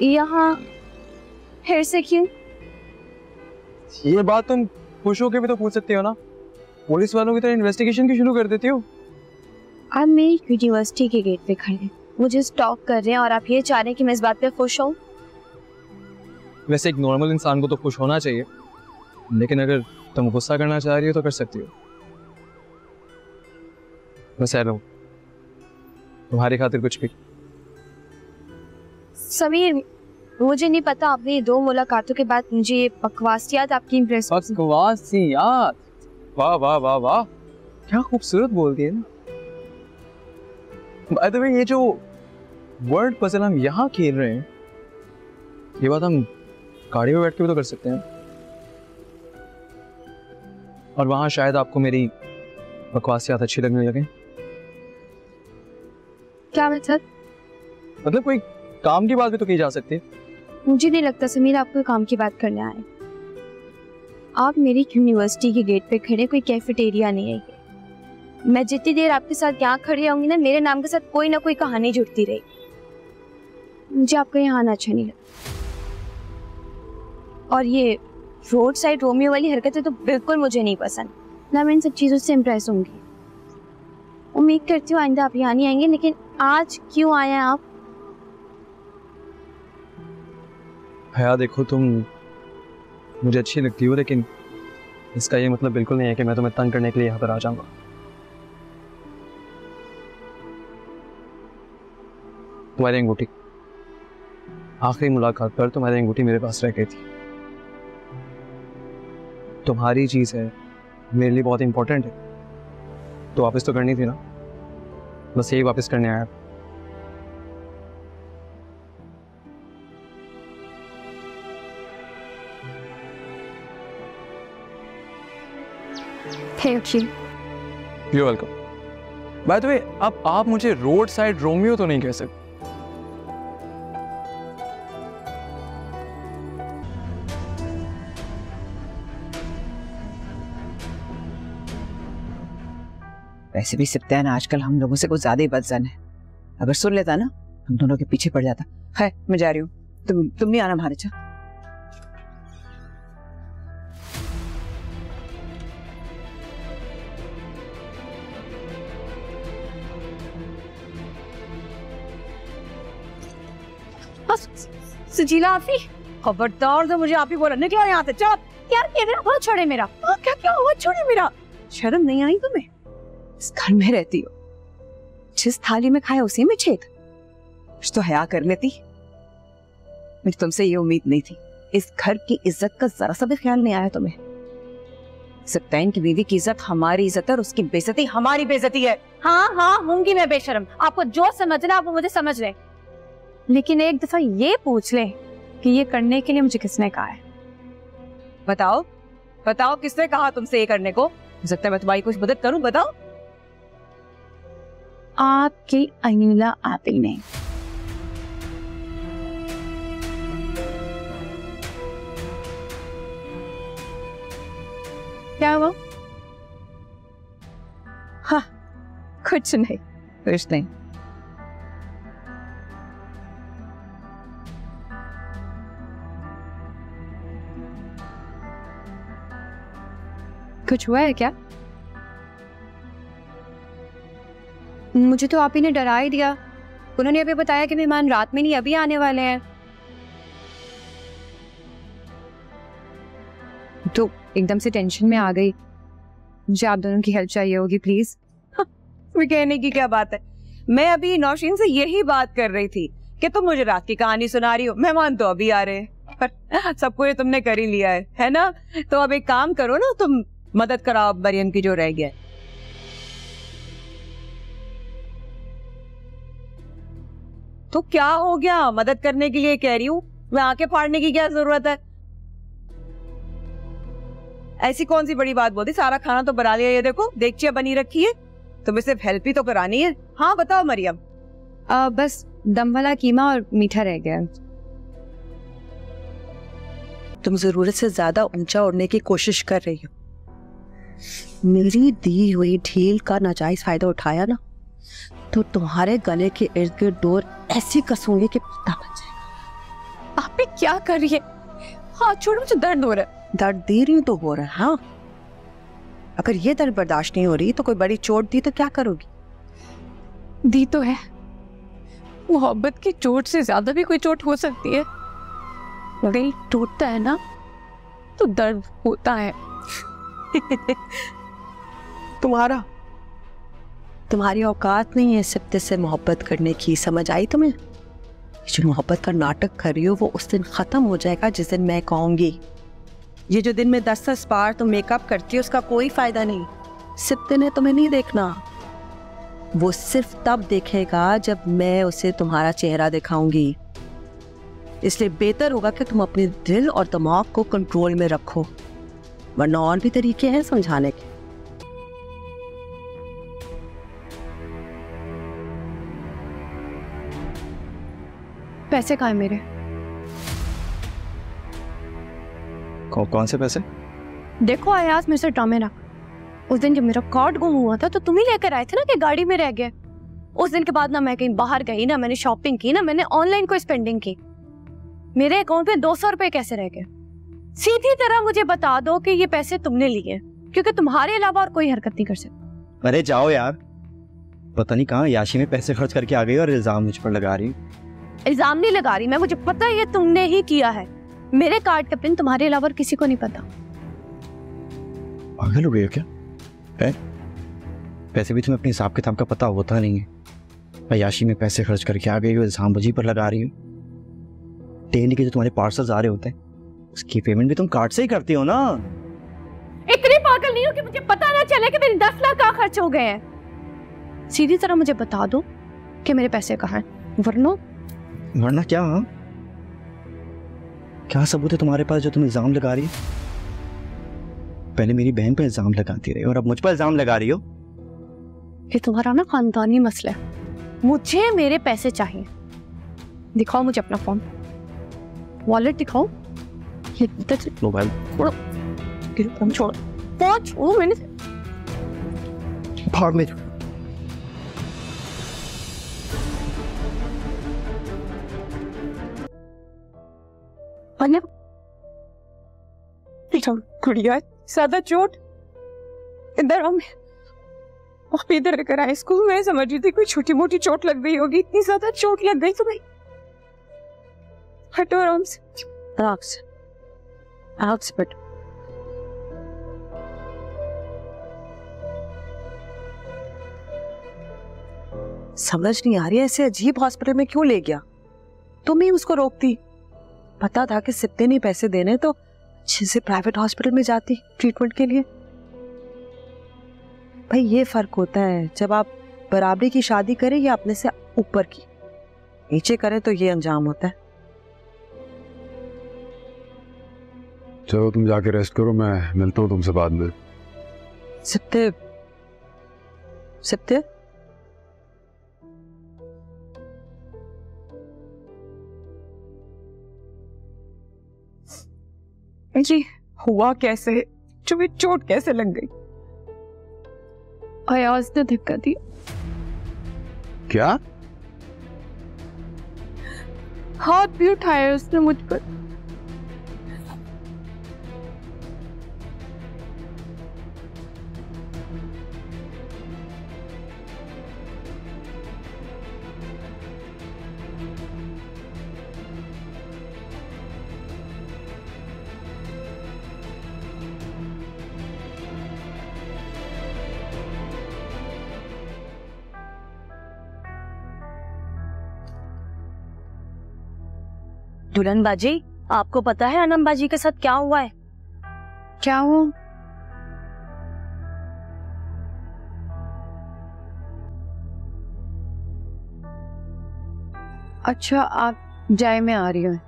यहाँ फिर से क्यों? ये बात तुम खुश होकर भी तो पूछ सकते हो ना, पुलिस वालों की तरह इन्वेस्टिगेशन की शुरू कर देती हो। आप मेरी यूनिवर्सिटी के गेट पे खड़े हैं, मुझे स्टॉक कर रहे हैं और आप ये चाह रहे हैं कि मैं इस बात पे खुश हूँ? वैसे एक नॉर्मल इंसान को तो खुश होना चाहिए, लेकिन अगर तुम गुस्सा करना चाह रही हो तो कर सकती हो। बस लो, तुम्हारी खातिर कुछ भी। समीर, मुझे नहीं पता, आपने 2 मुलाकातों के बाद मुझे ये बकवासियात आपकी इम्प्रेस। बकवासियात? वाह वाह वाह वाह, क्या खूबसूरत बोलती है ना। बाय द वे, ये जो वर्ड पजल हम यहाँ खेल रहे हैं, ये बात हम गाड़ी में बैठ के भी तो कर सकते हैं, और वहां शायद आपको मेरी बकवासियात अच्छी लगने लगे। क्या मतलब? मतलब कोई काम की बात भी तो की जा सकती है। मुझे नहीं लगता समीर आप कोई काम की बात करने आए। आप मेरी यूनिवर्सिटी के गेट पे खड़े, कोई कैफेटेरिया नहीं है ये। मैं जितनी देर आपके साथ यहाँ खड़ी रहूंगी ना, मेरे नाम के साथ कोई ना कोई कहानी जुड़ती रहेगी। मुझे आपका यहाँ आना अच्छा नहीं लगता, और ये रोड साइड रोमियो वाली हरकतें तो बिल्कुल मुझे नहीं पसंद। ना मैं इन सब चीजों से इम्प्रेस होंगी। उम्मीद करती हूँ आइंदा आप यहाँ नहीं आएंगे, लेकिन आज क्यों आए हैं आप? हया, देखो तुम मुझे अच्छी लगती हो, लेकिन इसका ये मतलब बिल्कुल नहीं है कि मैं तुम्हें तंग करने के लिए यहाँ पर आ जाऊंगा। तुम्हारी अंगूठी, आखिरी मुलाकात पर तुम्हारी अंगूठी मेरे पास रह गई थी। तुम्हारी चीज है, मेरे लिए बहुत इंपॉर्टेंट है, तो वापस तो करनी थी ना। बस यही वापस करने आया। Thank you. You welcome. By the way, अब आप मुझे रोड साइड रोमियो तो नहीं कह सकते। वैसे भी सत्यान आजकल हम लोगों से कुछ ज्यादा ही बदजन है। अगर सुन लेता ना, हम दोनों के पीछे पड़ जाता। है, मैं जा रही हूँ, तुम नहीं आना भारे। सजीला आफी, खबरदार तो मुझे आप ही बोला, निकलो यहाँ से। चुप। क्या किया? मेरा हाथ छोड़े मेरा। क्या क्या हुआ? छोड़े मेरा। शर्म नहीं आई तुम्हें? इस घर में रहती हो, जिस थाली में खाया उसी में छेद। कुछ तो हया कर लेती। मुझे तुमसे ये उम्मीद नहीं थी। इस घर की इज्जत का जरा सा भी ख्याल नहीं आया तुम्हें। सत्यान की बीवी की इज्जत हमारी इज्जत है और उसकी बेइज्जती हमारी बेइज्जती है। हाँ हाँ, होंगी मैं बेशर्म। आपको जो समझना आप मुझे समझ ले, लेकिन एक दफा ये पूछ ले कि ये करने के लिए मुझे किसने कहा है। बताओ बताओ, किसने कहा तुमसे ये करने को? हो सकता है मैं तुम्हारी कुछ मदद करूं। बताओ। आपकी अनिला आपी ने। क्या हुआ? हाँ, कुछ नहीं, कुछ नहीं। कुछ हुआ है क्या? मुझे तो आप ही ने डरा ही दिया। उन्होंने अभी बताया कि मेहमान रात में नहीं अभी आने वाले हैं। तो एकदम से टेंशन में आ गई। मुझे आप दोनों की हेल्प चाहिए होगी, प्लीज। कहने की क्या बात है? मैं अभी नौशीन से यही बात कर रही थी कि तुम मुझे रात की कहानी सुना रही हो, मेहमान तो अभी आ रहे हैं। पर सबको ये तुमने कर ही लिया है ना? तो अब एक काम करो ना, तुम मदद कराओ मरियम की जो रह गया। तो क्या हो गया? मदद करने के लिए कह रही हूँ, मैं आंखें फाड़ने की क्या जरूरत है? ऐसी कौन सी बड़ी बात बोलती? सारा खाना तो बना लिया, ये देखो देगचिया बनी रखी है, तुम्हें सिर्फ हेल्प ही तो करानी है। हाँ बताओ मरियम। बस दम वाला कीमा और मीठा रह गया। तुम जरूरत से ज्यादा ऊंचा उड़ने की कोशिश कर रही हो। मेरी दी हुई ढील का नाजायज फायदा उठाया ना, तो तुम्हारे गले के इर्द गिर्द डोर ऐसी कसूंगी कि पता बन जाएगा। आप भी क्या कर रही है? हाँ छोड़ो, मुझे दर्द हो रहा है। दर्द दे रही हूँ तो हो रहा है। हाँ, अगर ये दर्द बर्दाश्त नहीं हो रही तो कोई बड़ी चोट दी तो क्या करोगी? दी तो है, मोहब्बत की चोट से ज्यादा भी कोई चोट हो सकती है। दिल टूटता है ना तो दर्द होता है। तुम्हारी औकात नहीं है सिप्ते से मोहब्बत करने की, समझ आई तुम्हें? जो मोहब्बत का नाटक कर रही हो वो उस दिन खत्म हो जाएगा जिस दिन मैं कहूंगी। ये जो दिन में 10-10 बार तुम मेकअप करती हो उसका कोई फायदा नहीं। सिप्ते ने तुम्हें नहीं देखना, वो सिर्फ तब देखेगा जब मैं उसे तुम्हारा चेहरा दिखाऊंगी। इसलिए बेहतर होगा कि तुम अपने दिल और दिमाग को कंट्रोल में रखो, वरना और भी तरीके हैं समझाने के। पैसे कहाँ है मेरे? कौन से पैसे? देखो अयाज, मेरे से ड्रामे ना। उस दिन जब मेरा कार्ड गुम हुआ था तो तुम ही लेकर आए थे ना कि गाड़ी में रह गए। उस दिन के बाद ना मैं कहीं बाहर गई, ना मैंने शॉपिंग की, ना मैंने ऑनलाइन कोई स्पेंडिंग की। मेरे अकाउंट में 200 रुपए कैसे रह गए? सीधी तरह मुझे बता दो कि ये पैसे तुमने लिए, क्योंकि तुम्हारे अलावा और कोई हरकत नहीं कर सकता। अरे जाओ यार, पता नहीं कहाँ याशी में पैसे खर्च करके आ गई और इल्जाम मुझ पर लगा रही। इल्जाम नहीं लगा रही मैं, मुझे पता है ये तुमने ही किया है। मेरे कार्ड का पिन तुम्हारे अलावा किसी को नहीं पता। पागल हो गई हो क्या? पैसे भी तुम्हें अपने हिसाब किताब का पता होता नहीं है। अयाशी में पैसे खर्च करके आ गई हो, इल्जाम मुझे पर लगा रही हो। डेली के जो तुम्हारे पार्सल्स आ रहे होते हैं उसकी पेमेंट भी तुम कार्ड से ही करती हो ना। इतनी पागल नहीं हो कि मुझे पता ना चले कि मेरे 10 लाख कहाँ खर्च हो गए हैं। सीधी तरह मुझे बता दो कि मेरे पैसे कहाँ हैं, वरना क्या? हाँ, क्या सबूत है तुम्हारे पास जो तुम इल्जाम लगा रही हो? पहले मेरी बहन पे इल्जाम लगाती रही और अब मुझ पर इल्जाम लगा रही हो। ये तुम्हारा ना खानदानी मसला है। मुझे मेरे पैसे चाहिए। दिखाओ मुझे अपना फोन, वॉलेट दिखाओ। ये मोबाइल छोड़ो, फोन छोड़ो, फोन छोड़ो। मैंने भाग में गुड़िया ज्यादा चोट इधर हम इधर लेकर आए इसको। मैं समझ रही थी कोई छोटी मोटी चोट लग गई होगी, इतनी ज्यादा चोट लग गई तुम्हें? हटो आराम से, आराम से, आराम से बैठो। समझ नहीं आ रही है ऐसे अजीब हॉस्पिटल में क्यों ले गया? तुम ही उसको रोकती। पता था कि सिप्ते नहीं पैसे देने तो अच्छे से प्राइवेट हॉस्पिटल में जाती ट्रीटमेंट के लिए। भाई ये फर्क होता है जब आप बराबरी की शादी करें या अपने से ऊपर की। नीचे करें तो ये अंजाम होता है। चलो तुम जाके रेस्ट करो, मैं मिलता हूँ तुमसे बाद में। सिप्ते, सिप्ते जी हुआ कैसे? तुम्हें चोट कैसे लग गई? अयाज ने धक्का दिया। क्या? हाथ भी उठाया उसने मुझ पर। दुल्हन बाजी, आपको पता है अनम बाजी के साथ क्या हुआ है? क्या हुआ? अच्छा आप जाए, मैं आ रही हूँ।